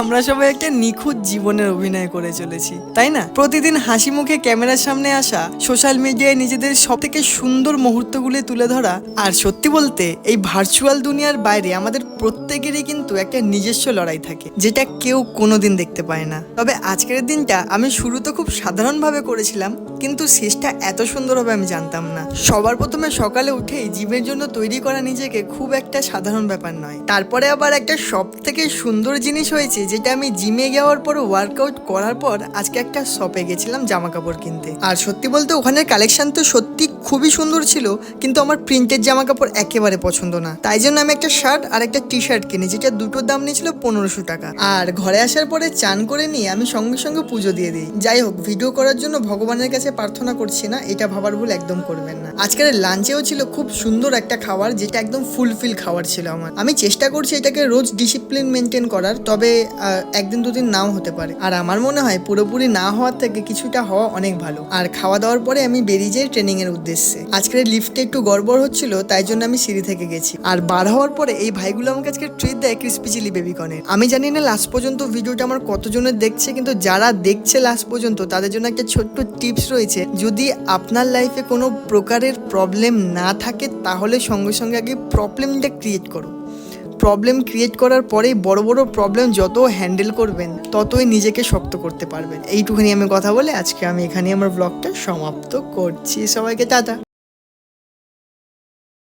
আমরা সবাই একটা নিখুঁত জীবনের অভিনয় করে চলেছি, তাই না? প্রতিদিন হাসি মুখে ক্যামেরার সামনে আসা, সোশ্যাল মিডিয়ায় নিজেদের সব থেকে সুন্দর মুহূর্তগুলি তুলে ধরা। আর সত্যি বলতে এই ভার্চুয়াল দুনিয়ার বাইরে আমাদের প্রত্যেকেরই কিন্তু একটা নিজস্ব লড়াই থাকে, যেটা কেউ কোনোদিন দেখতে পায় না। তবে আজকের দিনটা আমি শুরুতে খুব সাধারণভাবে করেছিলাম, কিন্তু শেষটা এত সুন্দর হবে আমি জানতাম না। সবার প্রথমে সকালে উঠেই জিমের জন্য তৈরি করা নিজেকে খুব একটা সাধারণ ব্যাপার নয়। তারপরে আবার একটা সব থেকে সুন্দর জিনিস হয়েছে, যেটা আমি জিমে যাওয়ার পর ওয়ার্কআউট করার পর আজকে একটা শপে গেছিলাম জামা কাপড় কিনতে। আর সত্যি বলতে ওখানের কালেকশন তো সত্যি খুবই সুন্দর ছিল, কিন্তু আমার প্রিন্টেড জামা কাপড় একেবারে পছন্দ না। তাই জন্য আমি একটা শার্ট আর একটা টি শার্ট কিনি, যেটা দুটোর দাম নিয়েছিল 1500 টাকা। আর ঘরে আসার পরে চান করে নিয়ে আমি সঙ্গে সঙ্গে পুজো দিয়ে দিই। যাই হোক, ভিডিও করার জন্য ভগবানের কাছে প্রার্থনা করছি না, এটা ভাবার ভুল একদম করবেন না। আজকের লাঞ্চেও ছিল খুব সুন্দর একটা খাবার, যেটা একদম ফুলফিল খাবার ছিল আমার। আমি চেষ্টা করছি এটাকে রোজ ডিসিপ্লিন মেনটেন করার, তবে একদিন দুদিন নাও হতে পারে। আর আমার মনে হয় পুরোপুরি না হওয়ার থেকে কিছুটা হওয়া অনেক ভালো। আর খাওয়া দাওয়ার পরে আমি বেরিয়ে যাই ট্রেনিং এর উদ্দেশ্যে। আজকের লিফটে একটু গড়বড় হচ্ছিল, তাই জন্য আমি সিঁড়ি থেকে গেছি। আর বার হওয়ার পরে এই ভাইগুলো আমাকে আজকে ট্রিট দেয় ক্রিসপি চিলি বেবিকর্নের। আমি জানি না লাস্ট পর্যন্ত ভিডিওটা আমার কতজনের দেখছে, কিন্তু যারা দেখছে লাস্ট পর্যন্ত তাদের জন্য একটা ছোট্ট টিপস রয়েছে। যদি আপনার লাইফে কোনো প্রকারের প্রবলেম না থাকে, তাহলে সঙ্গে সঙ্গে আগে প্রবলেমটা ক্রিয়েট করো। প্রবলেম ক্রিয়েট করার পরেই বড় বড় প্রবলেম যত হ্যান্ডেল করবেন, ততই নিজেকে শক্ত করতে পারবেন। এইটুখানি আমি কথা বলে আজকে আমি এখানে আমার ব্লগটা সমাপ্ত করছি। সবাইকে টাটা।